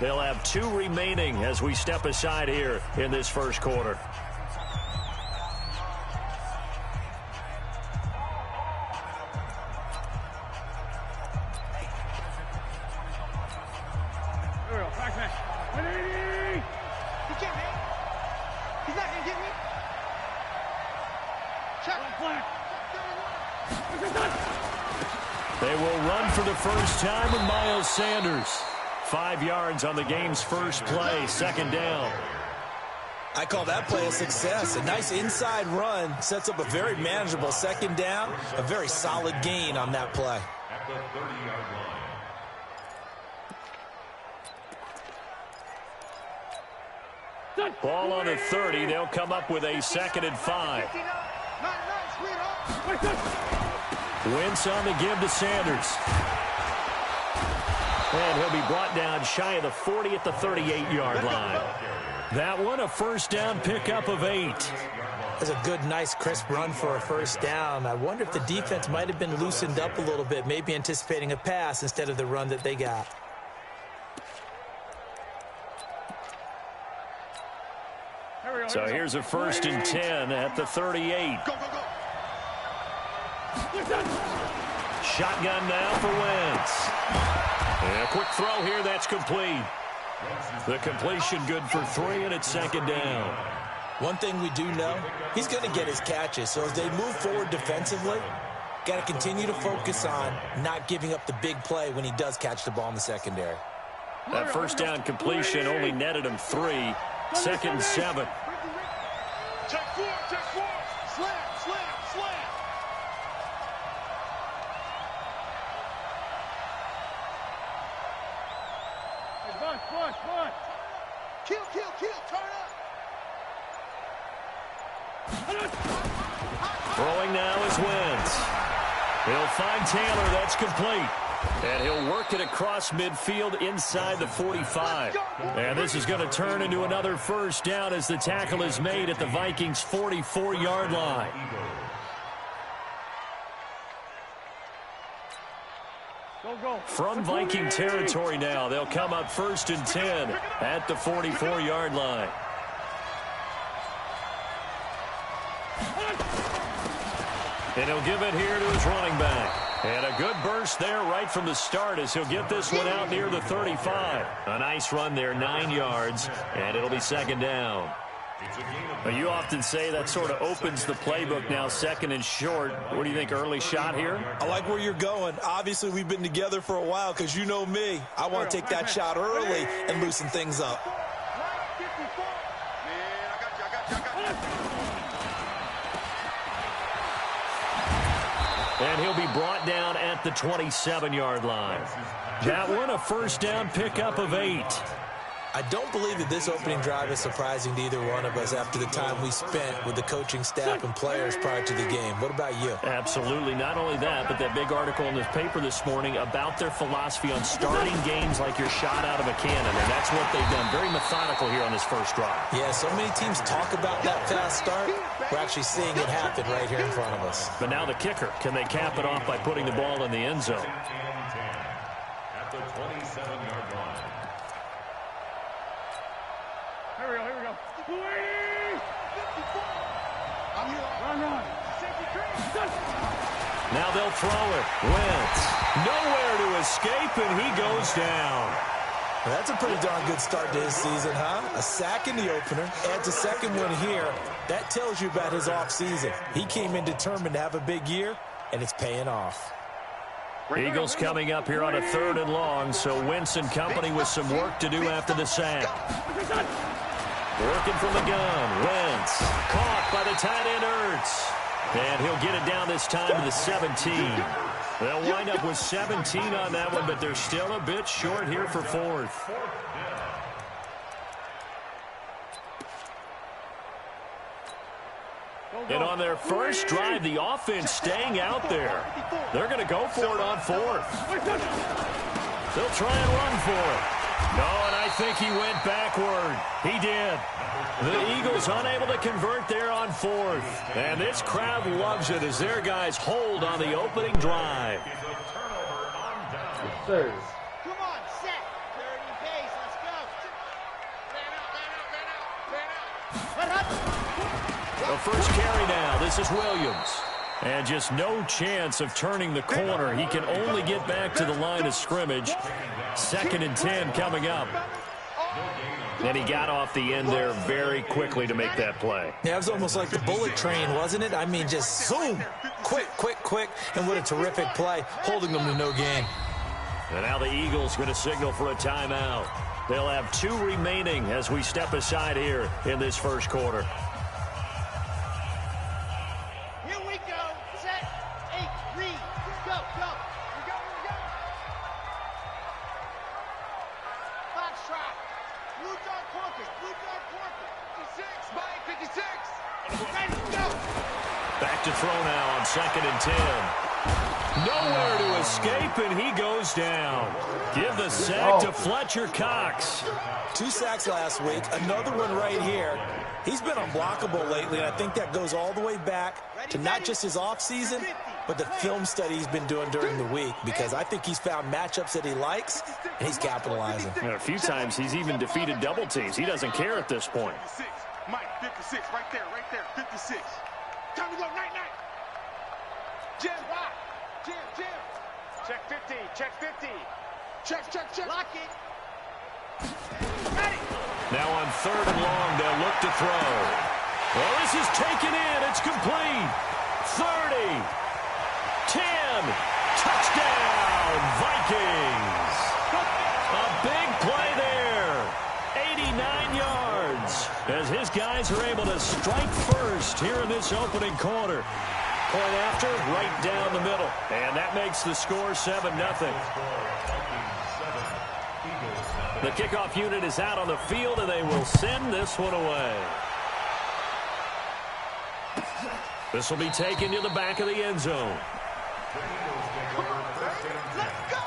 They'll have 2 remaining as we step aside here in this first quarter. They will run for the first time with Miles Sanders. 5 yards on the game's first play, second down. I call that play a success. A nice inside run sets up a very manageable second down, a very solid gain on that play. At the 30-yard line. Ball on the 30. They'll come up with a 2nd and 5. Wentz on the give to Sanders. And he'll be brought down shy of the 40 at the 38-yard line. That one a first down pickup of 8. That's a good, nice, crisp run for a first down. I wonder if the defense might have been loosened up a little bit, maybe anticipating a pass instead of the run that they got. So here's a 1st and 10 at the 38. Shotgun now for Wentz. And a quick throw here, that's complete. The completion good for 3, and it's 2nd down. One thing we do know, he's going to get his catches. So as they move forward defensively, got to continue to focus on not giving up the big play when he does catch the ball in the secondary. That first down completion only netted him 3. 2nd and 7. Check 4, check 4. Slam, slam, slam. Push. Kill, turn up. Throwing now is Wentz. He'll find Taylor, that's complete. And he'll work it across midfield inside the 45. And this is going to turn into another first down as the tackle is made at the Vikings' 44-yard line. From Viking territory now, they'll come up 1st and 10 at the 44-yard line. And he'll give it here to his running back. And a good burst there right from the start as he'll get this one out near the 35. A nice run there, 9 yards, and it'll be 2nd down. Well, you often say that sort of opens the playbook now, 2nd and short. What do you think, early shot here? I like where you're going. Obviously, we've been together for a while because you know me. I want to take that shot early and loosen things up. And he'll be brought down at the 27-yard line. That one a first down pickup of 8. I don't believe that this opening drive is surprising to either one of us after the time we spent with the coaching staff and players prior to the game. What about you? Absolutely. Not only that, but that big article in the paper this morning about their philosophy on starting games like you're shot out of a cannon, and that's what they've done. Very methodical here on this first drive. Yeah, so many teams talk about that fast start. We're actually seeing it happen right here in front of us. But now the kicker. Can they cap it off by putting the ball in the end zone? At the 27-yard line. Here we go. 280! 54! Run. Now they'll throw it. Wentz. Nowhere to escape, and he goes down. Well, that's a pretty darn good start to his season, huh? A sack in the opener, adds a second one here. That tells you about his offseason. He came in determined to have a big year, and it's paying off. Eagles coming up here on a 3rd and long, so Wentz and company with some work to do after the sack. Working from the gun, Wentz. Caught by the tight end, Ertz. And he'll get it down this time to the 17. They'll wind up with 17 on that one, but they're still a bit short here for 4th. And on their first drive, the offense staying out there. They're going to go for it on 4th. They'll try and run for it. No, and I think he went backward. He did. The Eagles unable to convert there on 4th. And this crowd loves it as their guys hold on the opening drive. Come on, set. 30 pace. Let's go. A first carry now. This is Williams. And just no chance of turning the corner. He can only get back to the line of scrimmage. 2nd and 10 coming up. And he got off the end there very quickly to make that play. Yeah, it was almost like the bullet train, wasn't it? I mean, just zoom. Quick, quick, quick. And what a terrific play, holding them to no gain. And now the Eagles going to signal for a timeout. They'll have 2 remaining as we step aside here in this first quarter. Here we go. Set. 8. Read. Go. Go. We go. Box trap. Blue dog corker. 56. Mike, 56. Ready. Go. Back to throw now on 2nd and 10. Nowhere to escape, and he goes down. Give the sack to Fletcher Cox. 2 sacks last week, another one right here. He's been unblockable lately, and I think that goes all the way back to not just his offseason, but the film study he's been doing during the week, because I think he's found matchups that he likes, and he's capitalizing. And a few times he's even defeated double teams. He doesn't care at this point. Mike, 56, right there, 56. Time to go, night. Jim, why? Jim. Check 50, check 50. Check. Lock it. Ready. Now on 3rd and long, they'll look to throw. Well, this is taken in. It's complete. 30. 10. Touchdown, Vikings. A big play there. 89 yards. As his guys are able to strike first here in this opening quarter. Point after, right down the middle. And that makes the score 7-0. The kickoff unit is out on the field, and they will send this one away. This will be taken to the back of the end zone. Let's go.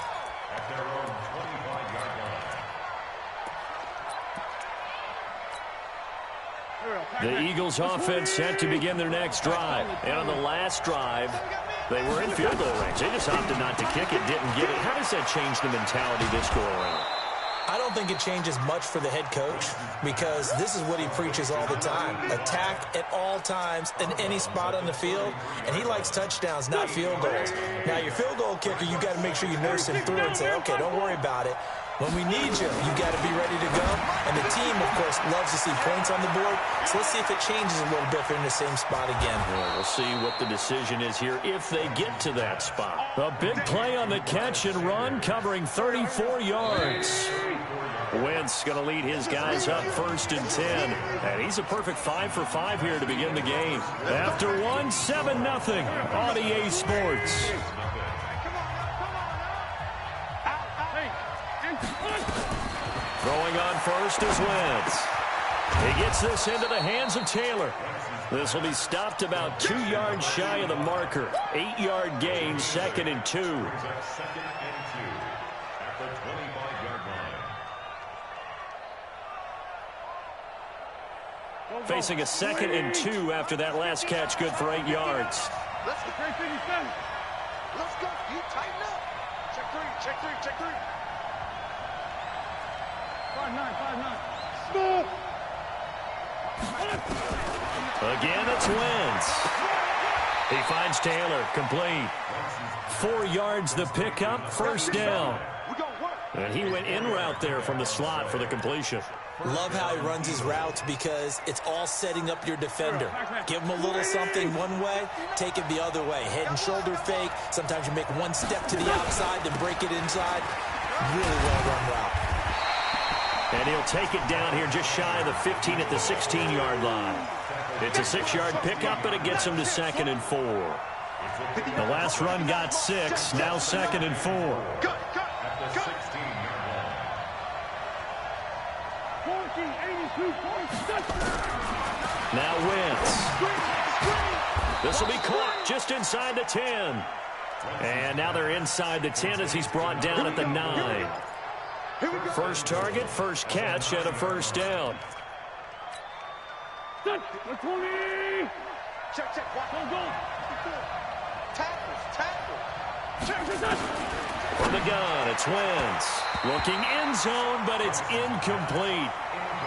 The Eagles offense set to begin their next drive. And on the last drive, they were in field goal range. They just opted not to kick it, didn't get it. How does that change the mentality this go around? I don't think it changes much for the head coach, because this is what he preaches all the time. Attack at all times in any spot on the field, and he likes touchdowns, not field goals. Now, your field goal kicker, you got to make sure you nurse him through and say, okay, don't worry about it. When we need you, you got to be ready to go. And the team, of course, loves to see points on the board. So let's see if it changes a little bit if they're in the same spot again. Well, we'll see what the decision is here if they get to that spot. A big play on the catch and run, covering 34 yards. Wentz going to lead his guys up 1st and 10. And he's a perfect 5 for 5 here to begin the game. After one, 7-0 on EA Sports. Throwing on first is Wentz. He gets this into the hands of Taylor. This will be stopped about 2 yards shy of the marker. 8-yard gain, 2nd and 2. Facing a 2nd and 2 after that last catch, good for 8 yards. Let's go. Let's go. You tighten up. Check three. 5-9. Again, it's Wentz. He finds Taylor, complete. 4 yards the pickup, 1st down. And he went in route there from the slot for the completion. Love how he runs his routes, because it's all setting up your defender. Give him a little something one way, take it the other way. Head and shoulder fake. Sometimes you make one step to the outside, then break it inside. Really well-run route. And he'll take it down here just shy of the 15 at the 16-yard line. It's a 6-yard pickup, and it gets him to 2nd and 4. The last run got 6, now 2nd and 4. Now Wentz. This will be caught just inside the 10. And now they're inside the 10 as he's brought down at the 9. First target, first catch, and a 1st down. Check. Tackle. From the gun, it's Wentz. Looking end zone, but it's incomplete.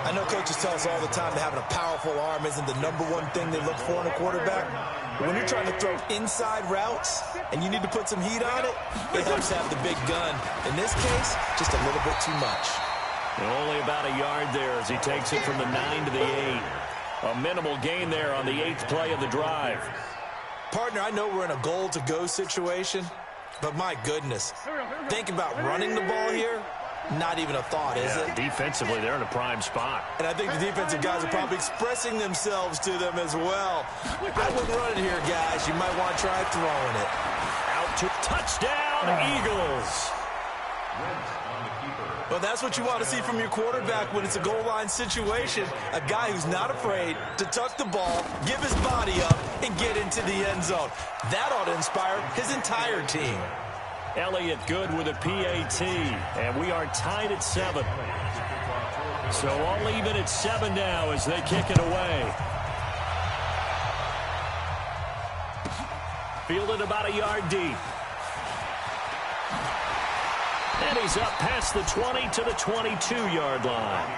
I know coaches tell us all the time that having a powerful arm isn't the #1 thing they look for in a quarterback. But when you're trying to throw inside routes and you need to put some heat on it, it helps to have the big gun. In this case, just a little bit too much. Only about a yard there as he takes it from the 9 to the 8. A minimal gain there on the 8th play of the drive. Partner, I know we're in a goal-to-go situation, but my goodness, think about running the ball here. Not even a thought, is it? Defensively, they're in a prime spot. And I think the defensive guys are probably expressing themselves to them as well. I wouldn't run it here, guys. You might want to try throwing it. Out to touchdown, Eagles. Well, that's what you want to see from your quarterback when it's a goal line situation. A guy who's not afraid to tuck the ball, give his body up, and get into the end zone. That ought to inspire his entire team. Elliott good with a PAT, and we are tied at 7. So I'll leave it at 7 now as they kick it away. Fielded about a yard deep. And he's up past the 20 to the 22-yard line.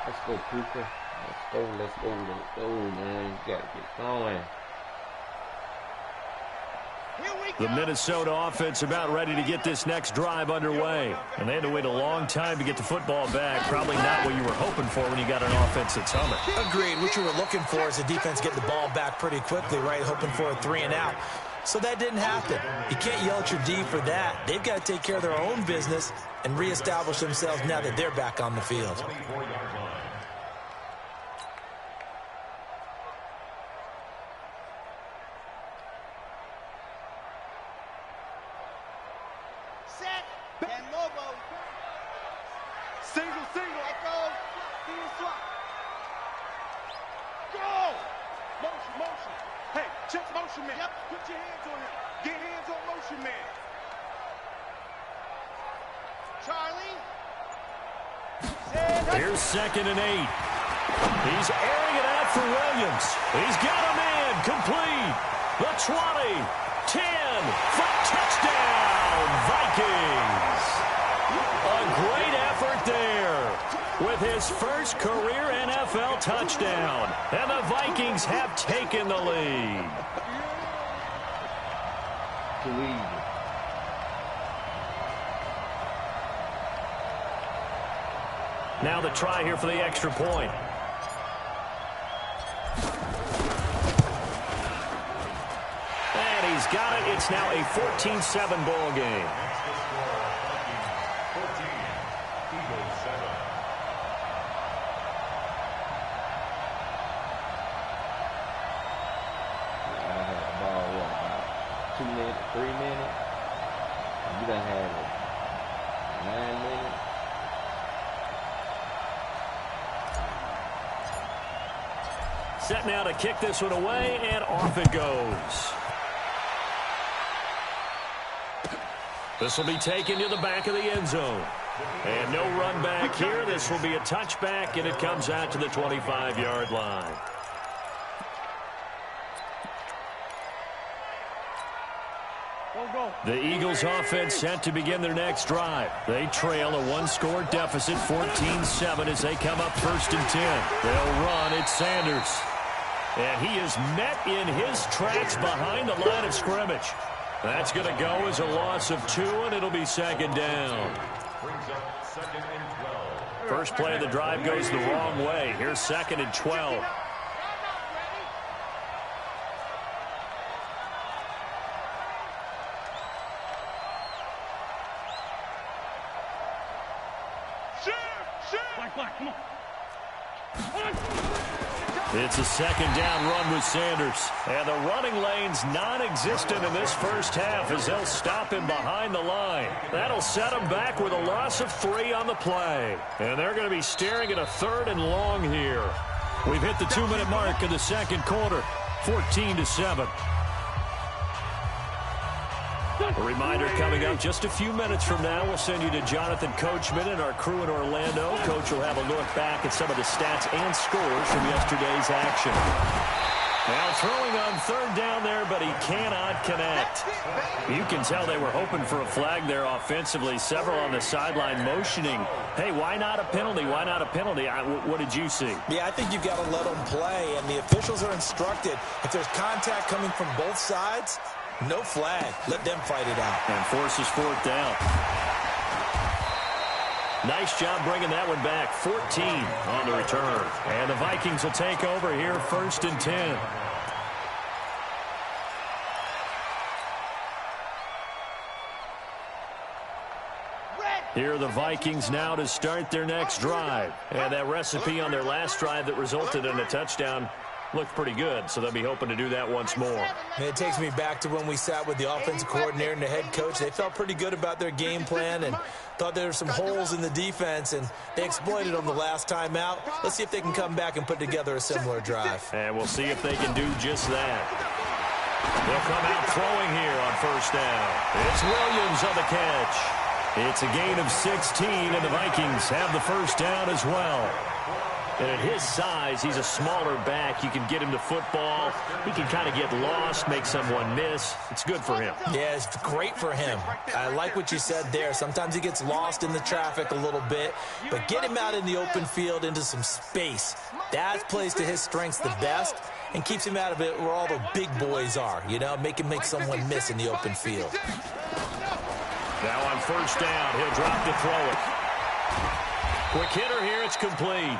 Let's go, Cooper. Let's go, man. You got to get going. The Minnesota offense about ready to get this next drive underway. And they had to wait a long time to get the football back. Probably not what you were hoping for when you got an offense that's humming. Agreed. What you were looking for is the defense getting the ball back pretty quickly, right? Hoping for a 3 and out. So that didn't happen. You can't yell at your D for that. They've got to take care of their own business and reestablish themselves now that they're back on the field. Here's 2nd and 8. He's airing it out for Williams. He's got a man complete. The 20, 10, for touchdown, Vikings. A great effort there with his first career NFL touchdown. And the Vikings have taken the lead. Now the try here for the extra point. And he's got it. It's now a 14-7 ball game. I had the ball, about 2 minutes, 3 minutes? You done had it 9 minutes? Set now to kick this one away, and off it goes. This will be taken to the back of the end zone. And no run back here. This will be a touchback, and it comes out to the 25-yard line. The Eagles offense set to begin their next drive. They trail a 1-score deficit, 14-7, as they come up 1st and 10. They'll run. It's Sanders. And he is met in his tracks behind the line of scrimmage. That's going to go as a loss of 2, and it'll be 2nd down. First play of the drive goes the wrong way. Here's 2nd and 12. It's a 2nd down run with Sanders. And the running lane's non-existent in this first half as they'll stop him behind the line. That'll set him back with a loss of 3 on the play. And they're going to be staring at a 3rd and long here. We've hit the 2-minute mark in the second quarter, 14-7. A reminder coming up just a few minutes from now. We'll send you to Jonathan Coachman and our crew in Orlando. Coach will have a look back at some of the stats and scores from yesterday's action. Now throwing on third down there, but he cannot connect. You can tell they were hoping for a flag there offensively. Several on the sideline motioning, hey, why not a penalty? Why not a penalty? What did you see? Yeah, I think you've got to let them play, and the officials are instructed. If there's contact coming from both sides, no flag. Let them fight it out. And forces fourth down. Nice job bringing that one back. 14 on the return. And the Vikings will take over here, 1st and 10. Here are the Vikings now to start their next drive. And that recipe on their last drive that resulted in a touchdown looked pretty good, so they'll be hoping to do that once more. And it takes me back to when we sat with the offensive coordinator and the head coach. They felt pretty good about their game plan and thought there were some holes in the defense, and they exploited them the last time out. Let's see if they can come back and put together a similar drive. And we'll see if they can do just that. They'll come out throwing here on 1st down. It's Williams on the catch. It's a gain of 16, and the Vikings have the 1st down as well. And at his size, he's a smaller back. You can get him to football. He can kind of get lost, make someone miss. It's good for him. Yeah, it's great for him. I like what you said there. Sometimes he gets lost in the traffic a little bit, but get him out in the open field into some space. That plays to his strengths the best and keeps him out of it where all the big boys are, you know, make him make someone miss in the open field. Now on 1st down, he'll drop to throw it. Quick hitter here, it's complete.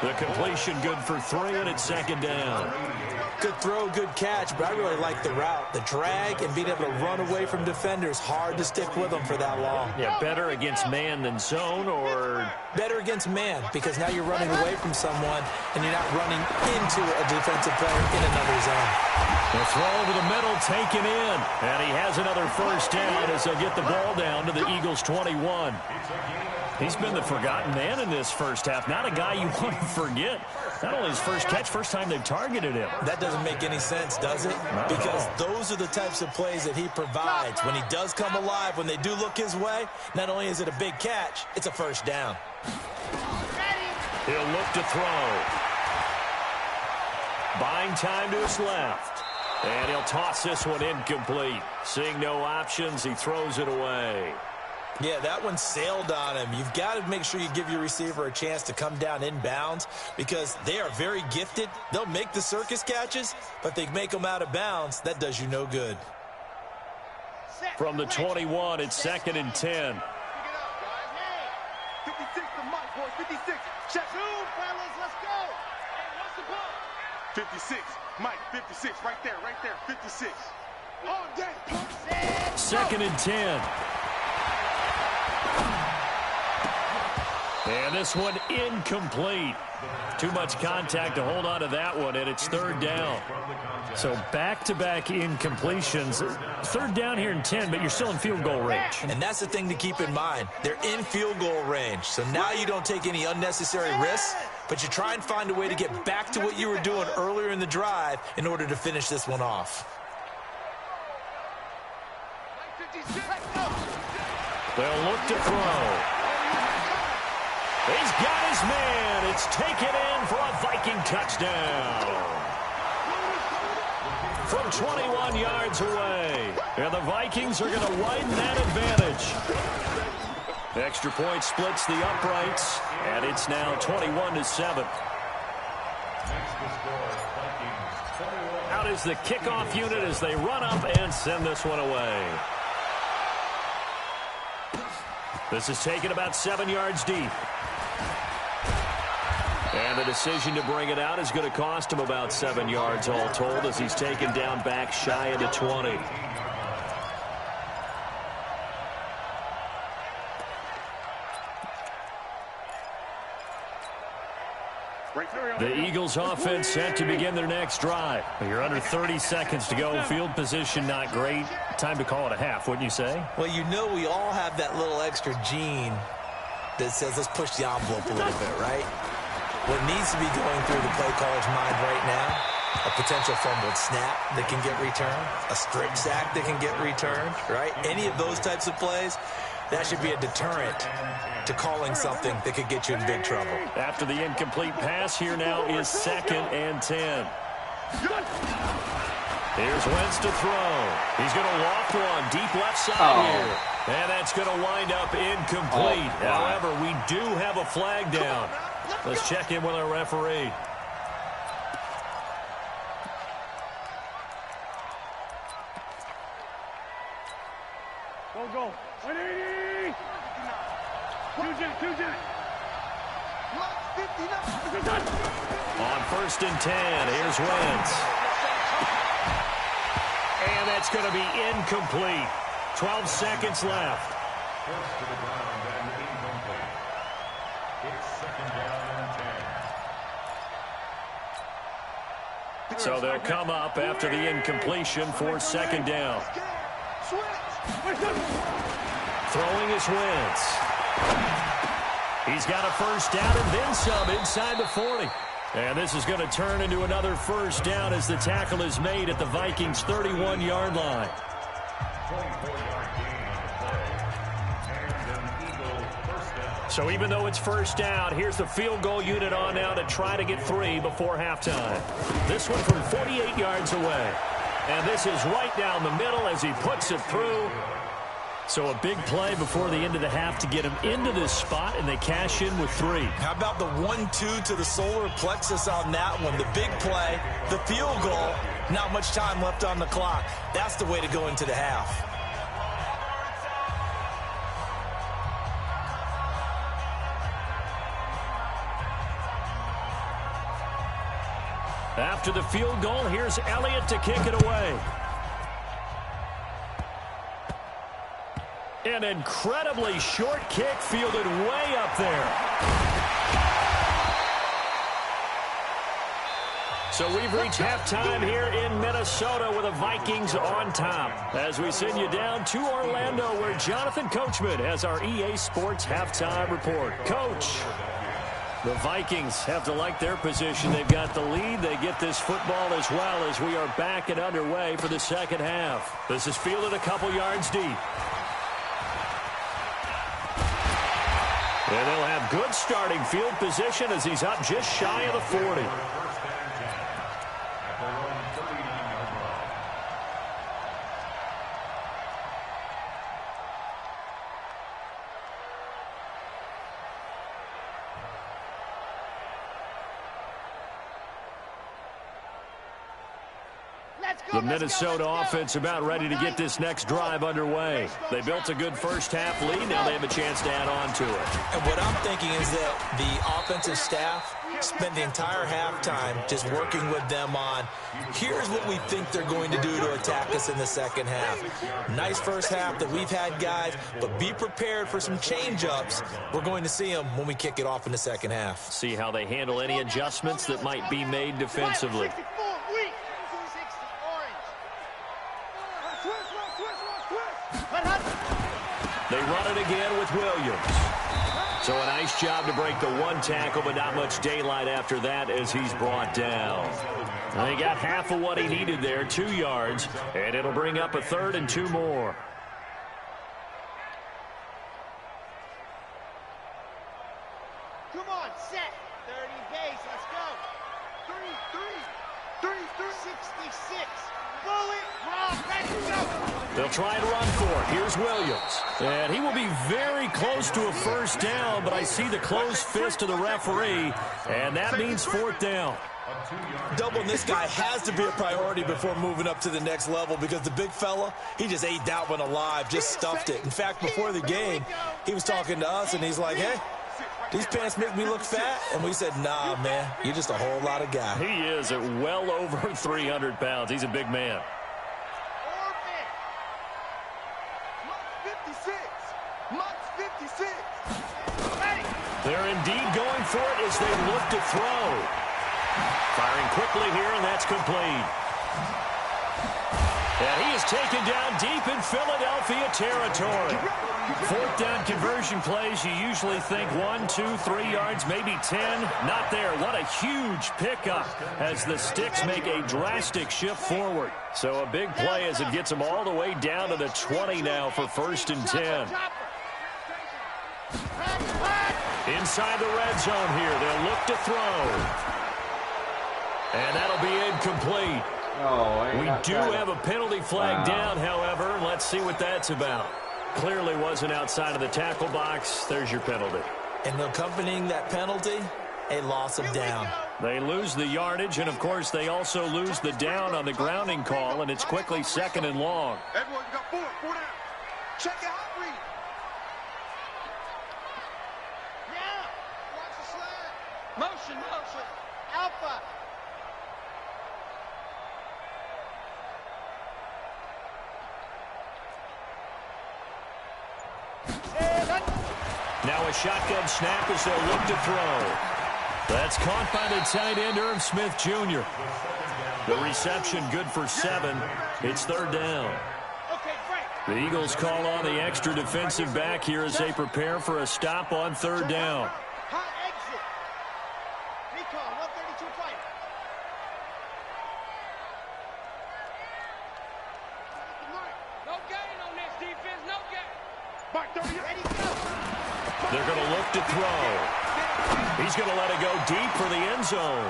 The completion good for 3, and it's 2nd down. Good throw, good catch, but I really like the route. The drag and being able to run away from defenders, hard to stick with them for that long. Yeah, better against man than zone, or? Better against man, because now you're running away from someone and you're not running into a defensive player in another zone. The throw over the middle taken in, and he has another 1st down as they'll get the ball down to the Eagles' 21. He's been the forgotten man in this first half. Not a guy you want to forget. Not only his first catch, first time they've targeted him. That doesn't make any sense, does it? Because those are the types of plays that he provides. When he does come alive, when they do look his way, not only is it a big catch, it's a 1st down. He'll look to throw. Buying time to his left. And he'll toss this one incomplete. Seeing no options, he throws it away. Yeah, that one sailed on him. You've got to make sure you give your receiver a chance to come down inbounds because they are very gifted. They'll make the circus catches, but they make them out of bounds. That does you no good. From the 21, it's 2nd and 10. 56 to Mike, boys. 56. Check. Fellas, let's go. Hey, what's the ball? 56. Mike, 56. Right there, 56. All day. 2nd and 10. And this one incomplete. Too much contact to hold on to that one, and it's 3rd down. So back-to-back incompletions. 3rd down here in 10, but you're still in field goal range. And that's the thing to keep in mind. They're in field goal range. So now you don't take any unnecessary risks, but you try and find a way to get back to what you were doing earlier in the drive in order to finish this one off. They'll look to throw. He's got his man. It's taken in for a Viking touchdown. From 21 yards away. And the Vikings are going to widen that advantage. Extra point splits the uprights. And it's now 21-7. Out is the kickoff unit as they run up and send this one away. This is taken about 7 yards deep. And the decision to bring it out is going to cost him about 7 yards all told as he's taken down back shy of the 20. The Eagles offense set to begin their next drive. You're under 30 seconds to go. Field position not great. Time to call it a half, wouldn't you say? Well, you know we all have that little extra gene that says let's push the envelope a little bit, right? What needs to be going through the play caller's mind right now, a potential fumbled snap that can get returned, a strip sack that can get returned, right? Any of those types of plays, that should be a deterrent to calling something that could get you in big trouble. After the incomplete pass, here now is 2nd and 10. Here's Wentz to throw. He's going to loft one deep left side here. And that's going to wind up incomplete. However, we do have a flag down. Let's check in with our referee. Go. 180. 2 On 1st and 10, here's Wentz. And that's going to be incomplete. 12 seconds left. First to the ground and incomplete. It's 2nd down and 10. So they'll come up after the incompletion for 2nd down. Throwing is Wentz. He's got a 1st down and then some inside the 40. And this is going to turn into another 1st down as the tackle is made at the Vikings' 31-yard line. 24-yard gain on the play. And an Eagle 1st down. So even though it's 1st down, here's the field goal unit on now to try to get 3 before halftime. This one from 48 yards away. And this is right down the middle as he puts it through. So a big play before the end of the half to get him into this spot, and they cash in with 3. How about the 1-2 to the solar plexus on that one? The big play, the field goal, not much time left on the clock. That's the way to go into the half. After the field goal, here's Elliott to kick it away. An incredibly short kick fielded way up there. So we've reached halftime here in Minnesota with the Vikings on top. As we send you down to Orlando where Jonathan Coachman has our EA Sports halftime report. Coach, the Vikings have to like their position. They've got the lead. They get this football as well as we are back and underway for the 2nd half. This is fielded a couple yards deep. And they'll have good starting field position as he's up just shy of the 40. The Minnesota offense about ready to get this next drive underway. They built a good 1st half lead. Now they have a chance to add on to it. And what I'm thinking is that the offensive staff spent the entire halftime just working with them on, here's what we think they're going to do to attack us in the 2nd half. Nice 1st half that we've had, guys, but be prepared for some change-ups. We're going to see them when we kick it off in the 2nd half. See how they handle any adjustments that might be made defensively. They run it again with Williams. So a nice job to break the 1 tackle, but not much daylight after that as he's brought down. They got half of what he needed there, 2 yards, and it'll bring up a 3rd and 2 more. Come on, set. 30 pace, let's go. 3, 66. Bullet, rock, let's go. They'll try and run for it. Here's Williams. And he will be very close to a 1st down, but I see the closed fist of the referee, and that means 4th down. Doubling this guy has to be a priority before moving up to the next level because the big fella, he just ate that one alive, just stuffed it. In fact, before the game, he was talking to us, and he's like, hey, these pants make me look fat. And we said, nah, man, you're just a whole lot of guy. He is at well over 300 pounds. He's a big man. 56. They're indeed going for it as they look to throw. Firing quickly here, and that's complete. And he is taken down deep in Philadelphia territory. 4th down conversion plays, you usually think 1, 2, 3 yards, maybe 10. Not there. What a huge pickup as the sticks make a drastic shift forward. So a big play as it gets them all the way down to the 20 now for 1st and 10. Inside the red zone here. They'll look to throw. And that'll be incomplete. Oh, We do have a penalty flag down, however. Let's see what that's about. Clearly wasn't outside of the tackle box. There's your penalty. And accompanying that penalty, a loss of down. They lose the yardage, and, of course, they also lose the down on the grounding call, and it's quickly 2nd and long. Everyone got four down. Check it out, read. Yeah. Watch the slide. Motion. Alpha. Now a shotgun snap as they'll look to throw. That's caught by the tight end, Irv Smith Jr. The reception good for 7. It's 3rd down. The Eagles call on the extra defensive back here as they prepare for a stop on 3rd down. Hot exit. Recon, 132 fighter. No gain on this defense, no gain. Mark 30, ready, go. They're going to look to throw. He's going to let it go deep for the end zone.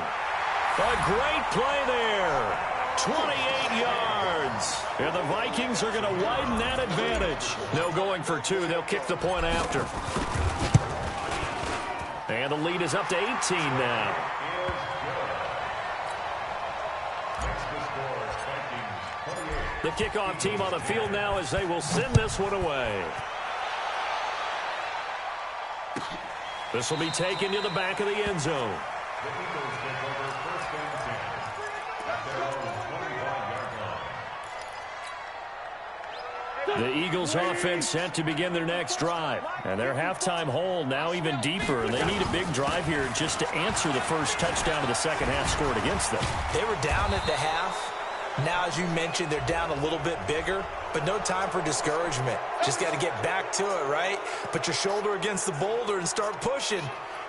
A great play there. 28 yards. And the Vikings are going to widen that advantage. No going for 2. They'll kick the point after. And the lead is up to 18 now. The kickoff team on the field now as they will send this one away. This will be taken to the back of the end zone. The Eagles offense set to begin their next drive. And their halftime hole now even deeper. They need a big drive here just to answer the first touchdown of the second half scored against them. They were down at the half. Now, as you mentioned, they're down a little bit bigger, but no time for discouragement. Just got to get back to it, right? Put your shoulder against the boulder and start pushing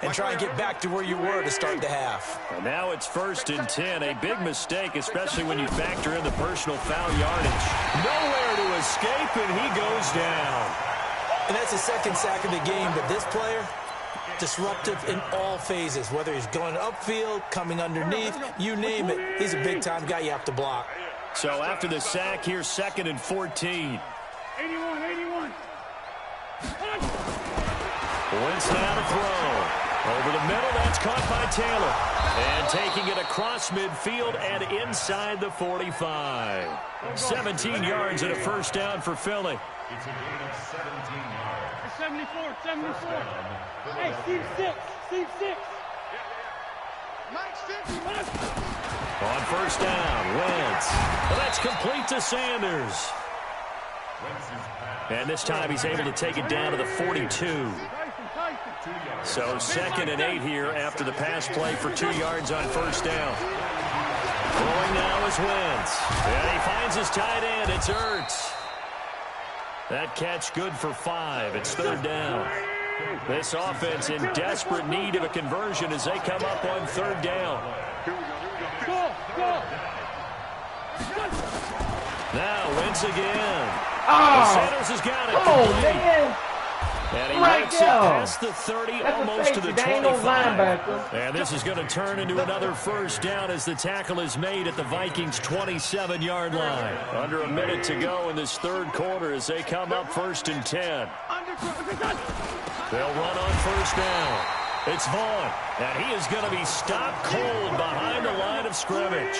and try and get back to where you were to start the half. And now it's 1st and 10. A big mistake, especially when you factor in the personal foul yardage. Nowhere to escape, and he goes down. And that's the 2nd sack of the game, but this player, disruptive in all phases, whether he's going upfield, coming underneath, you name it. He's a big-time guy you have to block. So after the sack, here's 2nd and 14. 81. Wentz now to throw. Over the middle, that's caught by Taylor. And taking it across midfield and inside the 45. 17 yards and a first down for Philly. It's a gain of 17 yards. 74. Hey, Steve 6. Mike's 50. On first down, Wentz. Well, that's complete to Sanders. And this time he's able to take it down to the 42. So 2nd and 8 here after the pass play for 2 yards on first down. Throwing now is Wentz. And he finds his tight end. It's Ertz. That catch good for 5. It's 3rd down. This offense in desperate need of a conversion as they come up on 3rd down. Go. Now Wentz again. Oh, Sanders has got it. oh man. And he Right makes it there. past the 30, That's a almost to the safety. They ain't no 25. linebacker. And this is going to turn into another first down as the tackle is made at the Vikings' 27-yard line. Under a minute to go in this 3rd quarter as they come up 1st and 10. They'll run on first down. It's Vaughn, and he is going to be stopped cold behind the line of scrimmage.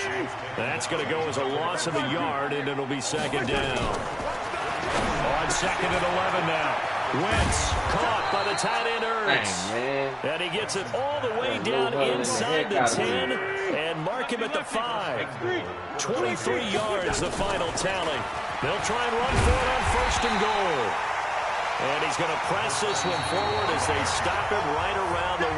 That's going to go as a loss of a yard, and it'll be 2nd down. On 2nd and 11 now. Wentz caught by the tight end Ertz. And he gets it all the way down inside the 10 and mark him at the 5. 23 yards the final tally. They'll try and run for it on 1st and goal. And he's going to press this one forward as they stop him right around the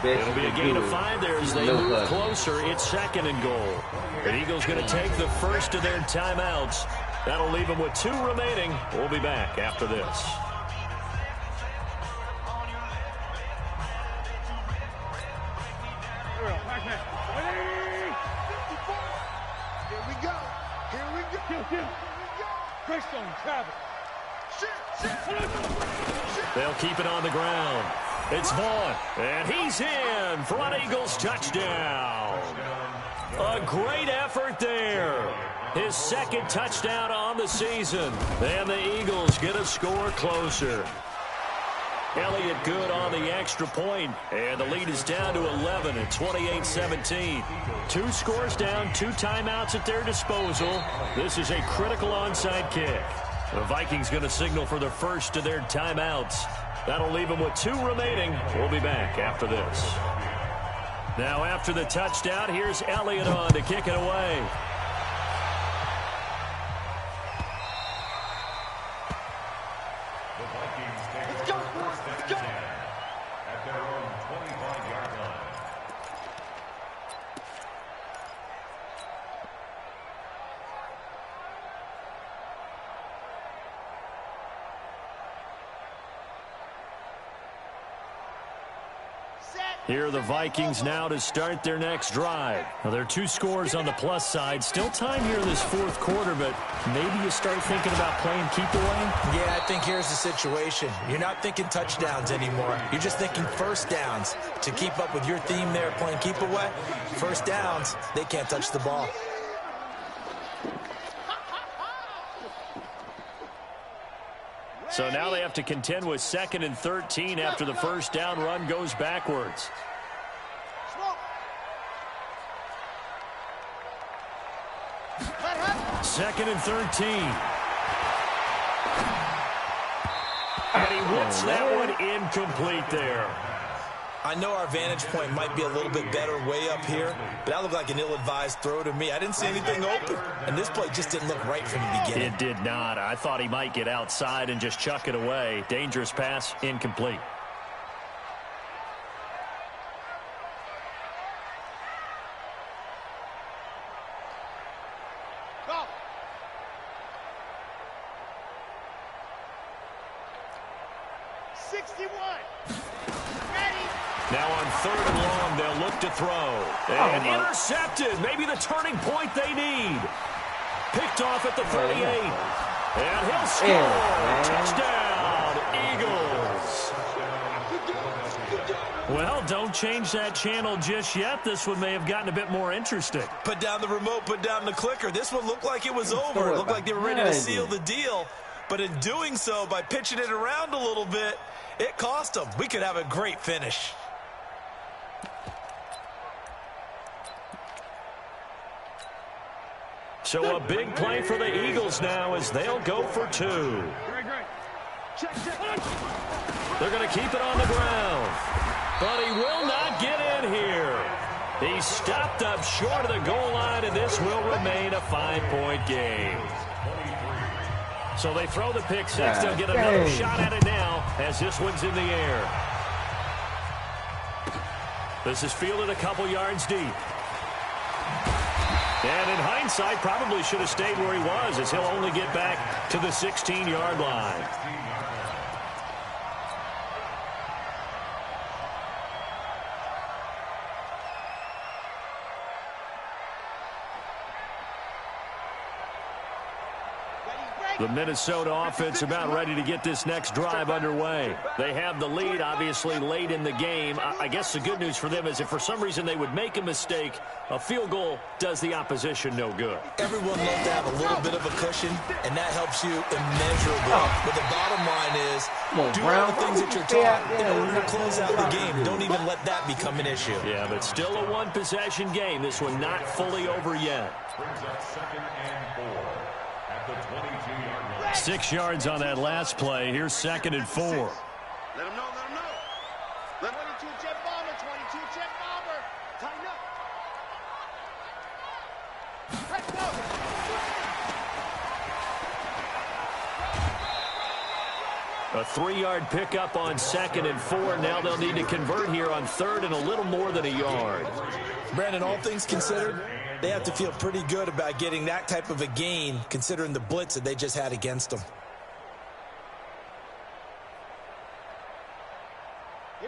1. It'll be a gain of 5 there as they move closer. It's 2nd and goal. The Eagles going to take the first of their timeouts. That'll leave them with 2 remaining. We'll be back after this. Here we go. Greystone, Travis. They'll keep it on the ground. It's Vaughn, and he's in for an Eagles touchdown. A great effort there. His second touchdown on the season. And the Eagles get a score closer. Elliott good on the extra point, and the lead is down to 11 at 28-17. 2 scores down, 2 timeouts at their disposal. This is a critical onside kick. The Vikings going to signal for the first of their timeouts. That'll leave them with 2 remaining. We'll be back after this. Now after the touchdown, here's Elliott on to kick it away. Here are the Vikings now to start their next drive. Now, there are 2 scores on the plus side. Still time here in this 4th quarter, but maybe you start thinking about playing keep away? Yeah, I think here's the situation. You're not thinking touchdowns anymore. You're just thinking first downs. To keep up with your theme there, playing keep away, first downs, they can't touch the ball. So now they have to contend with 2nd and 13 after the first down run goes backwards. Second and 13. And he whips that one incomplete there. I know our vantage point might be a little bit better way up here, but that looked like an ill-advised throw to me. I didn't see anything open, and this play just didn't look right from the beginning. It did not. I thought he might get outside and just chuck it away. Dangerous pass, incomplete. Go. Now on 3rd and long, they'll look to throw. And intercepted. Maybe the turning point they need. Picked off at the 38. And he'll score. Touchdown, Eagles. Well, don't change that channel just yet. This one may have gotten a bit more interesting. Put down the remote, put down the clicker. This one looked like it was over. It looked like they were ready to seal the deal. But in doing so, by pitching it around a little bit, it cost them. We could have a great finish. So a big play for the Eagles now as they'll go for 2. They're going to keep it on the ground. But he will not get in here. He's stopped up short of the goal line, and this will remain a 5-point game. So they throw the pick 6. They'll get another shot at it now as this one's in the air. This is fielded a couple yards deep. And in hindsight, probably should have stayed where he was, as he'll only get back to the 16-yard line. The Minnesota offense about ready to get this next drive underway. They have the lead, obviously, late in the game. I guess the good news for them is if for some reason they would make a mistake, a field goal does the opposition no good. Everyone loves to have a little bit of a cushion, and that helps you immeasurably. But the bottom line is, do all the things that you're taught in order to close out the game. Don't even let that become an issue. Yeah, but still a one-possession game. This one not fully over yet. Brings up 2nd and 4 at the 22-yard line. 6 yards on that last play. Here's 2nd and 4. Let him know, let him know. 22 jet bomber, 22 jet bomber. Tighten up. Let's go. A 3-yard pickup on 2nd and 4. Now they'll need to convert here on 3rd and a little more than a yard. Brandon, all things considered, they have to feel pretty good about getting that type of a gain, considering the blitz that they just had against them.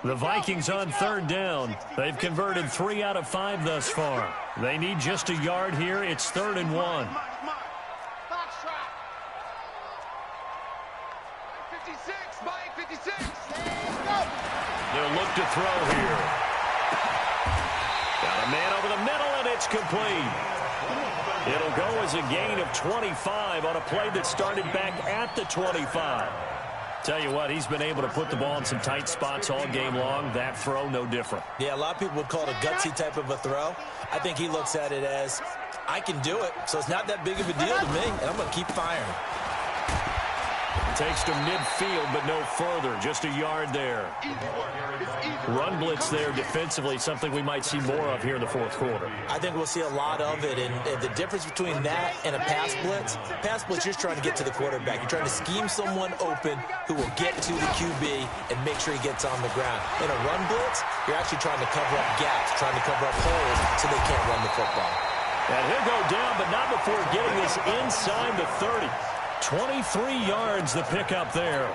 The Vikings on 3rd down. They've converted 3 out of 5 thus far. They need just a yard here. It's 3rd and 1. 56, Mike, 56. They'll look to throw here. Got a man over the middle, and it's complete. It'll go as a gain of 25 on a play that started back at the 25. Tell you what, he's been able to put the ball in some tight spots all game long. That throw, no different. Yeah, a lot of people would call it a gutsy type of a throw. I think he looks at it as, I can do it, so it's not that big of a deal to me, and I'm going to keep firing. Takes to midfield, but no further. Just a yard there. Run blitz there defensively, something we might see more of here in the fourth quarter. I think we'll see a lot of it, and the difference between that and a pass blitz, you're just trying to get to the quarterback. You're trying to scheme someone open who will get to the QB and make sure he gets on the ground. In a run blitz, you're actually trying to cover up gaps, trying to cover up holes so they can't run the football. And he'll go down, but not before getting this inside the 30. 23 yards the pickup there.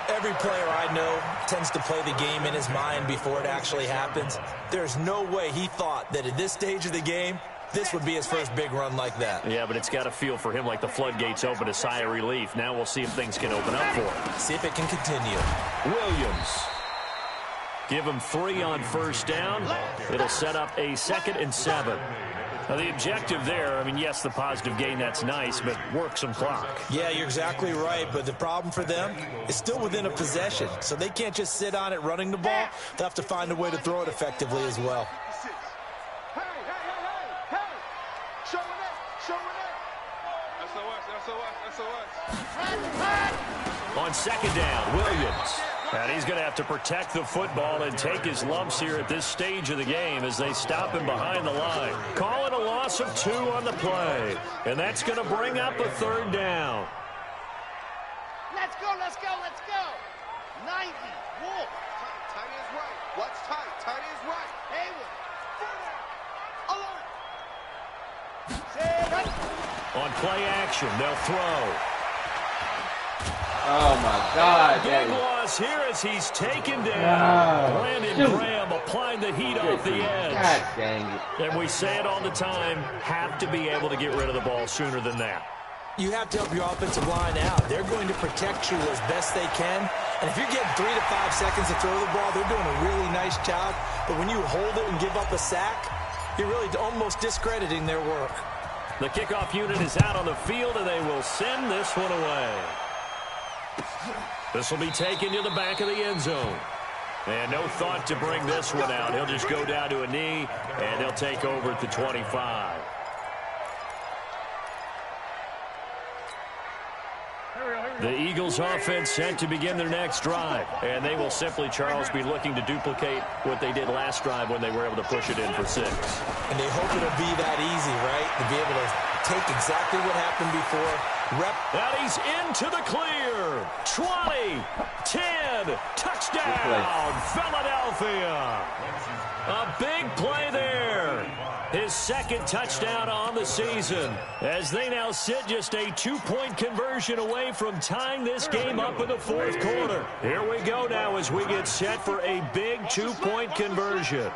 Every player I know tends to play the game in his mind before it actually happens. There's no way he thought that at this stage of the game, this would be his first big run like that. Yeah, but it's got to feel for him like the floodgates open, a sigh of relief. Now we'll see if things can open up for him. See if it can continue. Williams. Give him 3 on first down. It'll set up a 2nd and 7. Now, the objective there, I mean, yes, the positive gain, that's nice, but work some clock. Yeah, you're exactly right, but the problem for them is still within a possession, so they can't just sit on it running the ball. They'll have to find a way to throw it effectively as well. Hey. Showing it. SOS. On 2nd down, Williams. And he's going to have to protect the football and take his lumps here at this stage of the game as they stop him behind the line. Call it a loss of 2 on the play. And that's going to bring up a 3rd down. Let's go. 90. Wolf. Tight is right. What's tight? Tight is right. Hayward. On play action, they'll throw. Oh, my God. Big loss here as he's taken down. Brandon Graham applied the heat off the edge. God dang it. And we say it all the time, have to be able to get rid of the ball sooner than that. You have to help your offensive line out. They're going to protect you as best they can. And if you're getting 3 to 5 seconds to throw the ball, they're doing a really nice job. But when you hold it and give up a sack, you're really almost discrediting their work. The kickoff unit is out on the field, and they will send this one away. This will be taken to the back of the end zone. And no thought to bring this one out. He'll just go down to a knee, and he'll take over at the 25. The Eagles offense set to begin their next drive. And they will simply, Charles, be looking to duplicate what they did last drive when they were able to push it in for 6. And they hope it'll be that easy, right? To be able to take exactly what happened before. And he's into the clear. 20, 10, touchdown, Philadelphia. A big play there. His 2nd touchdown on the season as they now sit just a 2-point conversion away from tying this game up in the 4th quarter. Here we go now as we get set for a big 2-point conversion.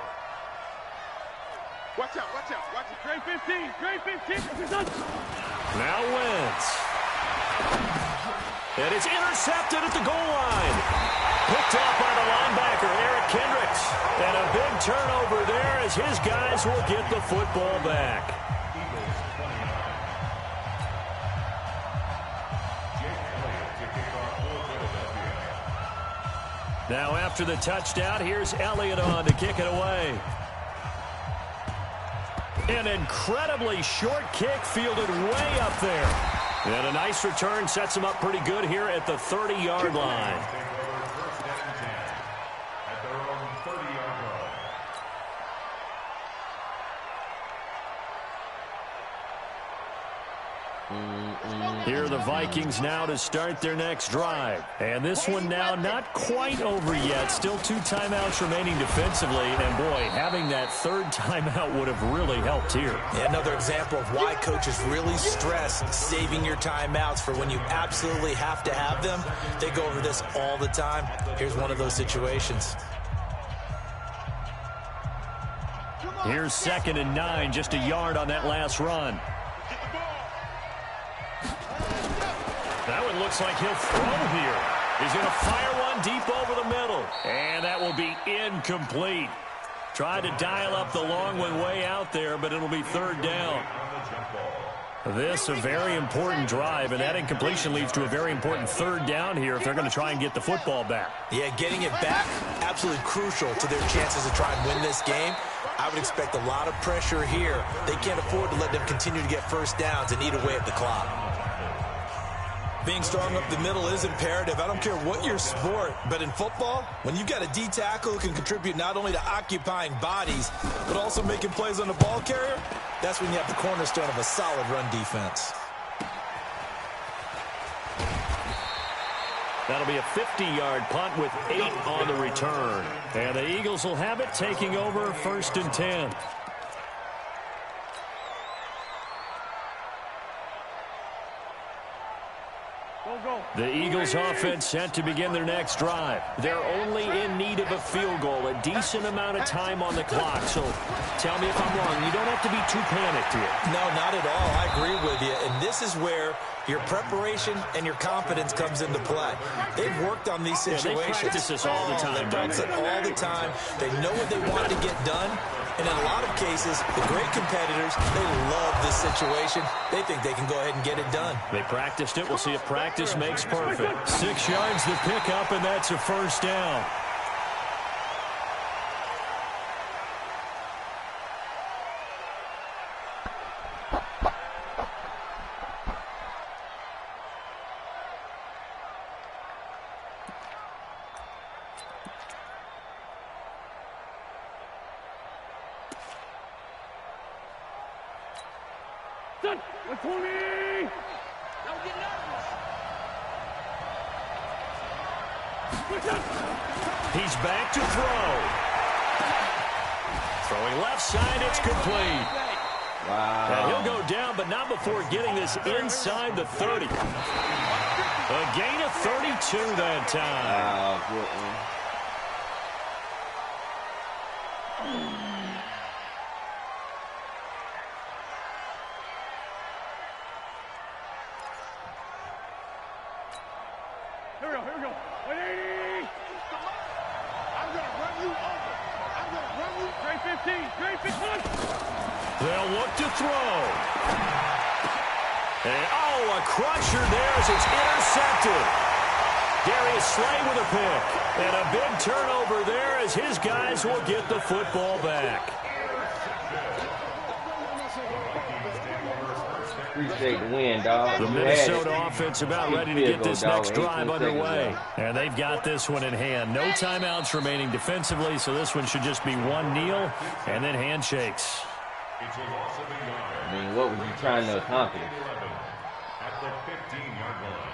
Watch out. Great 15. Now Wentz. And it's intercepted at the goal line. Picked off by the linebacker, Eric Kendricks. And a big turnover there as his guys will get the football back. Now after the touchdown, here's Elliott on to kick it away. An incredibly short kick fielded way up there. And a nice return sets him up pretty good here at the 30-yard line. Here are the Vikings now to start their next drive. And this one now not quite over yet. Still 2 timeouts remaining defensively. And, boy, having that 3rd timeout would have really helped here. Yeah, another example of why coaches really stress saving your timeouts for when you absolutely have to have them. They go over this all the time. Here's one of those situations. Here's 2nd and 9, just a yard on that last run. That one looks like he'll throw here. He's going to fire one deep over the middle. And that will be incomplete. Tried to dial up the long one way out there, but it'll be third down. This a very important drive, and that incompletion leads to a very important third down here if they're going to try and get the football back. Yeah, getting it back, absolutely crucial to their chances to try and win this game. I would expect a lot of pressure here. They can't afford to let them continue to get first downs and eat away at the clock. Being strong up the middle is imperative. I don't care what your sport, but in football, when you've got a D tackle who can contribute not only to occupying bodies, but also making plays on the ball carrier, that's when you have the cornerstone of a solid run defense. That'll be a 50-yard punt with 8 on the return. And the Eagles will have it, taking over 1st and 10. The Eagles offense set to begin their next drive. They're only in need of a field goal, a decent amount of time on the clock. So tell me if I'm wrong. You don't have to be too panicked here. No, not at all. I agree with you. And this is where your preparation and your confidence comes into play. They've worked on these situations. They practice this all the time. They practice it all the time. They know what they want to get done. And in a lot of cases, the great competitors, they love this situation. They think they can go ahead and get it done. They practiced it. We'll see if practice makes perfect. 6 yards the pickup, and that's a first down. He's back to throw. Throwing left side, it's complete. Wow. And he'll go down, but not before getting this inside the 30. A gain of 32 that time. Wow, good one. Here we go. 180. I'm going to run you over. I'm going to run you. Straight 15. They'll look to throw. And, a crusher there as it's intercepted. Darius Slay with a pick. And a big turnover there as his guys will get the football back. Appreciate the win, dog. The Minnesota offense about ready to get this next drive underway. And they've got this one in hand. No timeouts remaining defensively, so this one should just be one kneel and then handshakes. I mean, what was you trying to accomplish? At the 15-yard line.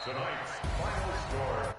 Tonight's final score.